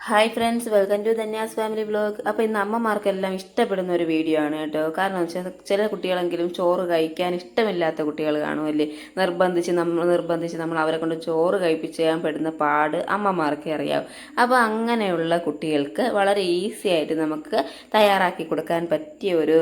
Hi friends, welcome to Dhanya's family vlog. അപ്പോൾ ഇന്ന് അമ്മമാർക്കെല്ലാം ഇഷ്ടപ്പെടുന്ന ഒരു വീഡിയോ ആണ് കേട്ടോ. കാരണം ചില കുട്ടികളെങ്കിലും ചോറ് കഴിക്കാൻ ഇഷ്ടമില്ലാത്ത കുട്ടികൾ കാണുമല്ലേ. നിർബന്ധിച്ച് നമ്മൾ അവരെ കൊണ്ട് ചോറ് കഴിപ്പിച്ചാൻ പെടുന്ന പാട് അമ്മമാർക്കേ അറിയാവും. അപ്പോൾ അങ്ങനെയുള്ള കുട്ടികൾക്ക് വളരെ ഈസി ആയിട്ട് നമുക്ക് തയ്യാറാക്കി കൊടുക്കാൻ പറ്റിയ ഒരു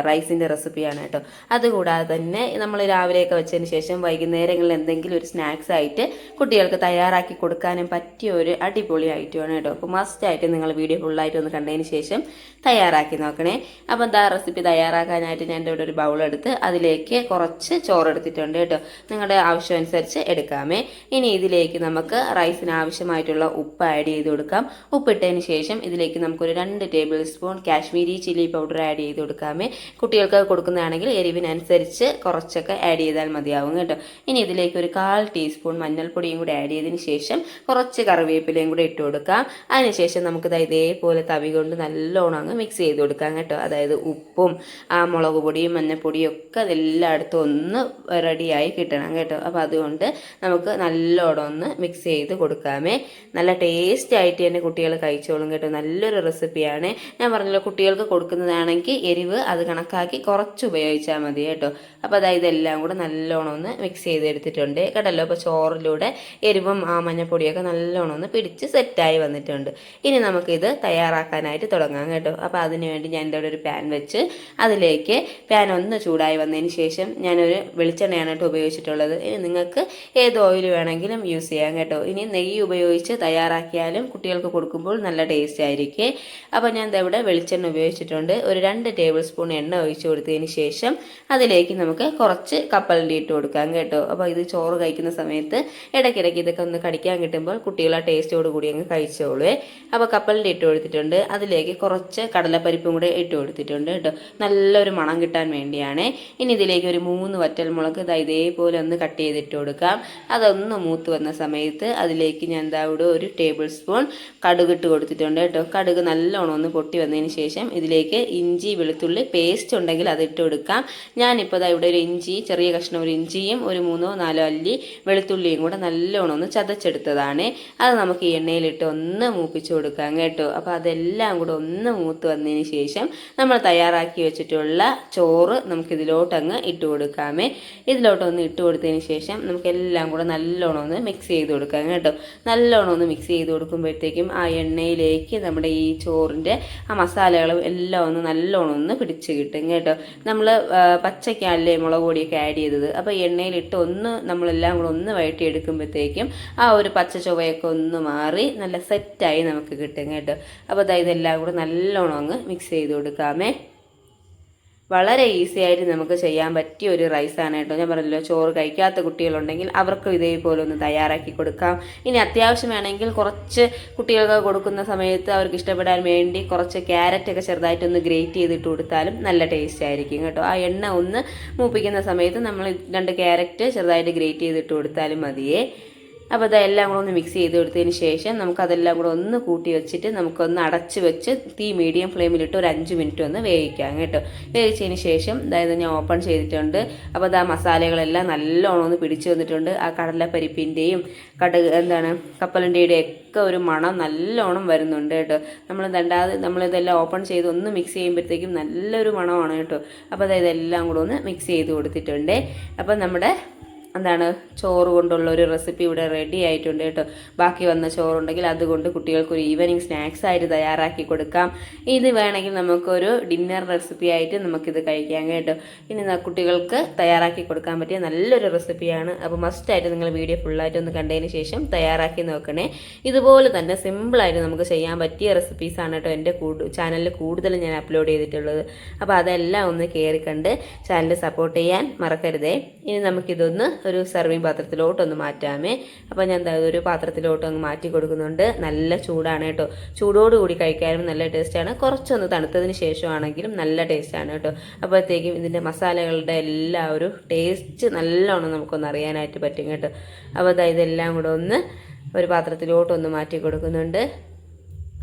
റൈസിൻ്റെ റെസിപ്പിയാണ് കേട്ടോ. അതുകൂടാതെ തന്നെ നമ്മൾ രാവിലെയൊക്കെ വെച്ചതിന് ശേഷം വൈകുന്നേരങ്ങളിൽ എന്തെങ്കിലും ഒരു സ്നാക്സ് ആയിട്ട് കുട്ടികൾക്ക് തയ്യാറാക്കി കൊടുക്കാനും പറ്റിയ ഒരു അടിപൊളി ഐറ്റമാണ് കേട്ടോ. അപ്പോൾ മസ്റ്റായിട്ട് നിങ്ങൾ വീഡിയോ ഫുള്ളായിട്ട് ഒന്ന് കണ്ടതിന് ശേഷം തയ്യാറാക്കി നോക്കണേ. അപ്പോൾ എന്താ റെസിപ്പി തയ്യാറാക്കാനായിട്ട് ഞാൻ ഇവിടെ ഒരു ബൗളെടുത്ത് അതിലേക്ക് കുറച്ച് ചോറ് എടുത്തിട്ടുണ്ട് കേട്ടോ. നിങ്ങളുടെ ആവശ്യമനുസരിച്ച് എടുക്കാമേ. ഇനി ഇതിലേക്ക് നമുക്ക് റൈസിന് ആവശ്യമായിട്ടുള്ള ഉപ്പ് ആഡ് ചെയ്ത് കൊടുക്കാം. ഉപ്പിട്ടതിന് ശേഷം ഇതിലേക്ക് നമുക്കൊരു 2 table spoon Kashmiri chilli powder add ചെയ്ത് കൊടുക്കാമേ. കുട്ടികൾക്ക് കൊടുക്കുന്നതാണെങ്കിൽ എരിവിനനുസരിച്ച് കുറച്ചൊക്കെ ആഡ് ചെയ്താൽ മതിയാവും കേട്ടോ. ഇനി ഇതിലേക്ക് ഒരു 1/4 ടീസ്പൂൺ മഞ്ഞൾപ്പൊടിയും കൂടി ആഡ് ചെയ്തതിന് ശേഷം കുറച്ച് കറിവേപ്പിലയും കൂടി ഇട്ട് കൊടുക്കാം. അതിനുശേഷം നമുക്ക് ഇതേപോലെ തവി കൊണ്ട് നല്ലോണം അങ്ങ് മിക്സ് ചെയ്ത് കൊടുക്കാം കേട്ടോ. അതായത് ഉപ്പും മുളക് പൊടിയും മഞ്ഞൾപ്പൊടിയും ഒക്കെ എല്ലായിടത്തും ഒന്ന് റെഡിയായി കിട്ടണം കേട്ടോ. അപ്പോൾ അതുകൊണ്ട് നമുക്ക് നല്ലോണം ഒന്ന് മിക്സ് ചെയ്ത് കൊടുക്കാമേ. നല്ല ടേസ്റ്റ് ആയിട്ട് തന്നെ കുട്ടികൾ കഴിച്ചോളും കേട്ടോ. നല്ലൊരു റെസിപ്പിയാണ്. ഞാൻ പറഞ്ഞല്ലോ, കുട്ടികൾക്ക് കൊടുക്കുന്നതാണെങ്കിൽ എരിവ് അത് കണക്കാക്കി കുറച്ച് ഉപയോഗിച്ചാൽ മതി കേട്ടോ. അപ്പോൾ അതായത് എല്ലാം കൂടെ നല്ലോണം ഒന്ന് മിക്സ് ചെയ്തെടുത്തിട്ടുണ്ട് കേട്ടല്ലോ. അപ്പോൾ ചോറിലൂടെ എരിവും മഞ്ഞൾപ്പൊടിയൊക്കെ നല്ലോണം ഒന്ന് പിടിച്ച് സെറ്റായി വന്നിട്ടുണ്ട്. ഇനി നമുക്കിത് തയ്യാറാക്കാനായിട്ട് തുടങ്ങാം കേട്ടോ. അപ്പോൾ അതിനുവേണ്ടി ഞാൻ ഇവിടെ ഒരു പാൻ വെച്ച് അതിലേക്ക് പാൻ ഒന്ന് ചൂടായി വന്നതിന് ശേഷം ഞാനൊരു വെളിച്ചെണ്ണയാണ് കേട്ടോ ഉപയോഗിച്ചിട്ടുള്ളത്. ഇനി നിങ്ങൾക്ക് ഏത് ഓയിൽ വേണമെങ്കിലും യൂസ് ചെയ്യാം കേട്ടോ. ഇനി നെയ്യ് ഉപയോഗിച്ച് തയ്യാറാക്കിയാലും കുട്ടികൾക്ക് കൊടുക്കുമ്പോൾ നല്ല ടേസ്റ്റ് ആയിരിക്കും. അപ്പോൾ ഞാൻ ഇവിടെ വെളിച്ചെണ്ണ ഉപയോഗിച്ചിട്ടുണ്ട്. ഒരു 2 ടേബിൾ സ്പൂൺ എണ്ണ ഒഴിച്ച് കൊടുത്തതിന് ശേഷം അതിലേക്ക് നമുക്ക് കുറച്ച് കപ്പലണ്ടി ഇട്ട് കൊടുക്കാം കേട്ടോ. അപ്പോൾ ഇത് ചോറ് കഴിക്കുന്ന സമയത്ത് ഇടയ്ക്കിടയ്ക്ക് ഇതൊക്കെ ഒന്ന് കടിക്കാൻ കിട്ടുമ്പോൾ കുട്ടികൾ ആ ടേസ്റ്റോട് കൂടി അങ്ങ് കഴിച്ചോളൂ. അപ്പോൾ കപ്പലണ്ടി ഇട്ട് കൊടുത്തിട്ടുണ്ട്. അതിലേക്ക് കുറച്ച് കടലപ്പരിപ്പും കൂടെ ഇട്ട് കൊടുത്തിട്ടുണ്ട് കേട്ടോ. നല്ലൊരു മണം കിട്ടാൻ വേണ്ടിയാണ്. ഇനി ഇതിലേക്ക് ഒരു 3 വറ്റൽമുളക് ഇതേപോലെ ഒന്ന് കട്ട് ചെയ്തിട്ട് കൊടുക്കാം. അതൊന്ന് മൂത്ത് വന്ന സമയത്ത് അതിലേക്ക് ഞാൻ ഇവിടെ ഒരു ടേബിൾ സ്പൂൺ കടുക് ഇട്ട് കൊടുത്തിട്ടുണ്ട് കേട്ടോ. കടുക് നല്ലോണം ഒന്ന് പൊട്ടി വന്നതിന് ശേഷം ഇതിലേക്ക് ഇഞ്ചി വെളുത്തുള്ളി പേസ്റ്റ് ഉണ്ടെങ്കിൽ അത് ഇട്ട് കൊടുക്കാം. ഞാനിപ്പോൾ ഇവിടെ ഒരു ചെറിയ കഷ്ണം ഒരു ഇഞ്ചിയും ഒരു 3-4 അല്ലി വെളുത്തുള്ളിയും കൂടെ നല്ലോണം ഒന്ന് ചതച്ചെടുത്തതാണ്. അത് നമുക്ക് ഈ എണ്ണയിലിട്ട് ഒന്ന് മൂപ്പിച്ച് കൊടുക്കാം കേട്ടോ. അപ്പോൾ അതെല്ലാം കൂടെ ഒന്ന് മൂത്ത് വന്നതിന് ശേഷം നമ്മൾ തയ്യാറാക്കി വെച്ചിട്ടുള്ള ചോറ് നമുക്കിതിലോട്ടങ്ങ് ഇട്ട് കൊടുക്കാമേ. ഇതിലോട്ടൊന്ന് ഇട്ട് കൊടുത്തതിന് ശേഷം നമുക്കെല്ലാം കൂടെ നല്ലോണം ഒന്ന് മിക്സ് ചെയ്ത് കൊടുക്കാം കേട്ടോ. നല്ലോണം ഒന്ന് മിക്സ് ചെയ്ത് കൊടുക്കുമ്പോഴത്തേക്കും ആ എണ്ണയിലേക്ക് നമ്മുടെ ഈ ചോറിൻ്റെ ആ മസാലകളും എല്ലാം ഒന്ന് നല്ലോണം ഒന്ന് പിടിച്ച് കിട്ടും കേട്ടോ. നമ്മൾ പച്ചയ്ക്കല്ലേ മുളക് പൊടിയൊക്കെ ആഡ് ചെയ്തത്. അപ്പോൾ എണ്ണയിലിട്ട് ഒന്ന് നമ്മളെല്ലാം കൂടെ ഒന്ന് വഴറ്റിയെടുക്കുമ്പോഴത്തേക്കും ആ ഒരു പച്ച ചുവയൊക്കെ ഒന്ന് മാറി നല്ല സെറ്റായി നമുക്ക് കിട്ടും കേട്ടോ. അപ്പോൾ ഇതെല്ലാം കൂടെ നല്ലോണം അങ്ങ് മിക്സ് ചെയ്ത് കൊടുക്കാമേ. വളരെ ഈസി ആയിട്ട് നമുക്ക് ചെയ്യാൻ പറ്റിയ ഒരു റൈസാണ് കേട്ടോ. ഞാൻ പറഞ്ഞല്ലോ, ചോറ് കഴിക്കാത്ത കുട്ടികളുണ്ടെങ്കിൽ അവർക്കും ഇതേപോലെ ഒന്ന് തയ്യാറാക്കി കൊടുക്കാം. ഇനി അത്യാവശ്യം വേണമെങ്കിൽ കുറച്ച് കുട്ടികൾക്ക് കൊടുക്കുന്ന സമയത്ത് അവർക്ക് ഇഷ്ടപ്പെടാൻ വേണ്ടി കുറച്ച് ക്യാരറ്റൊക്കെ ചെറുതായിട്ടൊന്ന് ഗ്രേറ്റ് ചെയ്തിട്ട് കൊടുത്താലും നല്ല ടേസ്റ്റ് ആയിരിക്കും കേട്ടോ. ആ എണ്ണ ഒന്ന് മൂപ്പിക്കുന്ന സമയത്ത് നമ്മൾ 2 ക്യാരറ്റ് ചെറുതായിട്ട് ഗ്രേറ്റ് ചെയ്തിട്ട് കൊടുത്താലും മതിയേ. അപ്പോൾ ഇതെല്ലാം കൂടെ ഒന്ന് മിക്സ് ചെയ്ത് കൊടുത്തതിന് ശേഷം നമുക്കതെല്ലാം കൂടെ ഒന്ന് കൂട്ടി വെച്ചിട്ട് നമുക്കൊന്ന് അടച്ച് വെച്ച് തീ മീഡിയം ഫ്ലെയിമിലിട്ട് ഒരു 5 മിനിറ്റ് ഒന്ന് വേവിക്കാം കേട്ടോ. വേവിച്ചതിന് ശേഷം ഞാൻ ഓപ്പൺ ചെയ്തിട്ടുണ്ട്. അപ്പോൾ മസാലകളെല്ലാം നല്ലോണം ഒന്ന് പിടിച്ചു വന്നിട്ടുണ്ട്. ആ കടലപ്പരിപ്പിൻ്റെയും കപ്പലണ്ടിയുടെ ഒക്കെ ഒരു മണം നല്ലോണം വരുന്നുണ്ട് കേട്ടോ. നമ്മളിതെല്ലാം ഓപ്പൺ ചെയ്ത് ഒന്ന് മിക്സ് ചെയ്യുമ്പോഴത്തേക്കും നല്ലൊരു മണമാണ് കേട്ടോ. അപ്പോൾ ഇതെല്ലാം കൂടെ ഒന്ന് മിക്സ് ചെയ്ത് കൊടുത്തിട്ടുണ്ട്. അപ്പോൾ നമ്മുടെ ചോറ് കൊണ്ടുള്ള ഒരു റെസിപ്പി ഇവിടെ റെഡി ആയിട്ടുണ്ട് കേട്ടോ. ബാക്കി വന്ന ചോറുണ്ടെങ്കിൽ അതുകൊണ്ട് കുട്ടികൾക്ക് ഒരു ഈവനിങ് സ്നാക്സ് ആയിട്ട് തയ്യാറാക്കി കൊടുക്കാം. ഇത് വേണമെങ്കിൽ നമുക്കൊരു ഡിന്നർ റെസിപ്പി ആയിട്ട് നമുക്കിത് കഴിക്കാം കേട്ടോ. ഇനി കുട്ടികൾക്ക് തയ്യാറാക്കി കൊടുക്കാൻ പറ്റിയ നല്ലൊരു റെസിപ്പിയാണ്. അപ്പോൾ മസ്റ്റായിട്ട് നിങ്ങൾ വീഡിയോ ഫുള്ളായിട്ട് ഒന്ന് കണ്ടതിന് ശേഷം തയ്യാറാക്കി നോക്കണേ. ഇതുപോലെ തന്നെ സിമ്പിളായിട്ട് നമുക്ക് ചെയ്യാൻ പറ്റിയ റെസിപ്പീസാണ് കേട്ടോ എൻ്റെ ചാനലിൽ കൂടുതലും ഞാൻ അപ്ലോഡ് ചെയ്തിട്ടുള്ളത്. അപ്പോൾ അതെല്ലാം ഒന്ന് കയറി കണ്ട് ചാനൽ സപ്പോർട്ട് ചെയ്യാൻ മറക്കരുതേ. ഇനി നമുക്കിതൊന്ന് ഒരു സെർവിങ് പാത്രത്തിലോട്ടൊന്ന് മാറ്റാമേ. അപ്പോൾ ഞാൻ ഒരു പാത്രത്തിലോട്ടൊന്ന് മാറ്റി കൊടുക്കുന്നുണ്ട്. നല്ല ചൂടാണ് കേട്ടോ. ചൂടോടുകൂടി കഴിക്കാനും നല്ല ടേസ്റ്റാണ്. കുറച്ചൊന്ന് തണുത്തതിന് ശേഷമാണെങ്കിലും നല്ല ടേസ്റ്റാണ് കേട്ടോ. അപ്പോഴത്തേക്കും ഇതിൻ്റെ മസാലകളുടെ എല്ലാ ഒരു ടേസ്റ്റ് നല്ലോണം നമുക്കൊന്ന് അറിയാനായിട്ട് പറ്റും കേട്ടോ. അപ്പോൾ ഇതെല്ലാം കൂടെ ഒന്ന് ഒരു പാത്രത്തിലോട്ടൊന്ന് മാറ്റി കൊടുക്കുന്നുണ്ട്.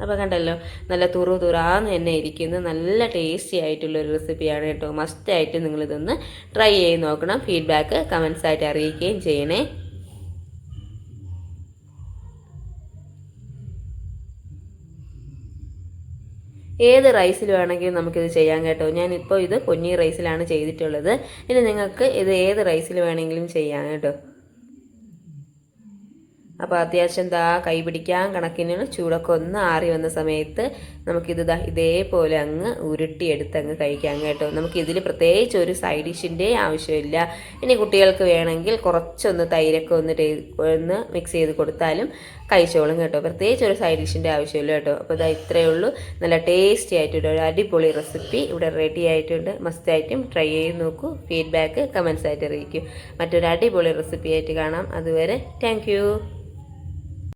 അപ്പോൾ കണ്ടല്ലോ, നല്ല തുറാന്ന് തന്നെ ഇരിക്കുന്ന നല്ല ടേസ്റ്റി ആയിട്ടുള്ളൊരു റെസിപ്പിയാണ് കേട്ടോ. മസ്റ്റായിട്ട് നിങ്ങളിതൊന്ന് ട്രൈ ചെയ്ത് നോക്കണം. ഫീഡ്ബാക്ക് കമൻസായിട്ട് അറിയിക്കുകയും ചെയ്യണേ. ഏത് റൈസിൽ വേണമെങ്കിലും നമുക്കിത് ചെയ്യാം കേട്ടോ. ഞാനിപ്പോൾ ഇത് പൊന്നി റൈസിലാണ് ചെയ്തിട്ടുള്ളത്. ഇനി നിങ്ങൾക്ക് ഇത് ഏത് റൈസിൽ വേണമെങ്കിലും ചെയ്യാം കേട്ടോ. അപ്പോൾ അത്യാവശ്യം കൈ പിടിക്കാൻ കണക്കിന് ചൂടൊക്കെ ഒന്ന് ആറി വന്ന സമയത്ത് നമുക്കിത് ഇതേപോലെ അങ്ങ് ഉരുട്ടിയെടുത്ത് അങ്ങ് കഴിക്കാം കേട്ടോ. നമുക്കിതിൽ പ്രത്യേകിച്ച് ഒരു സൈഡ് ഡിഷിൻ്റെ ആവശ്യമില്ല. ഇനി കുട്ടികൾക്ക് വേണമെങ്കിൽ കുറച്ചൊന്ന് തൈരൊക്കെ ഒന്ന് മിക്സ് ചെയ്ത് കൊടുത്താലും കഴിച്ചോളും കേട്ടോ. പ്രത്യേകിച്ച് ഒരു സൈഡ് ഡിഷിൻ്റെ ആവശ്യമില്ല കേട്ടോ. അപ്പോൾ ഇത്രയേ ഉള്ളൂ. നല്ല ടേസ്റ്റി ആയിട്ടുണ്ട് ഒരു അടിപൊളി റെസിപ്പി ഇവിടെ റെഡി ആയിട്ടുണ്ട്. മസ്റ്റായിട്ടും ട്രൈ ചെയ്ത് നോക്കൂ. ഫീഡ്ബാക്ക് കമൻസ് ആയിട്ട് അറിയിക്കും. മറ്റൊരു അടിപൊളി റെസിപ്പി ആയിട്ട് കാണാം. അതുവരെ താങ്ക്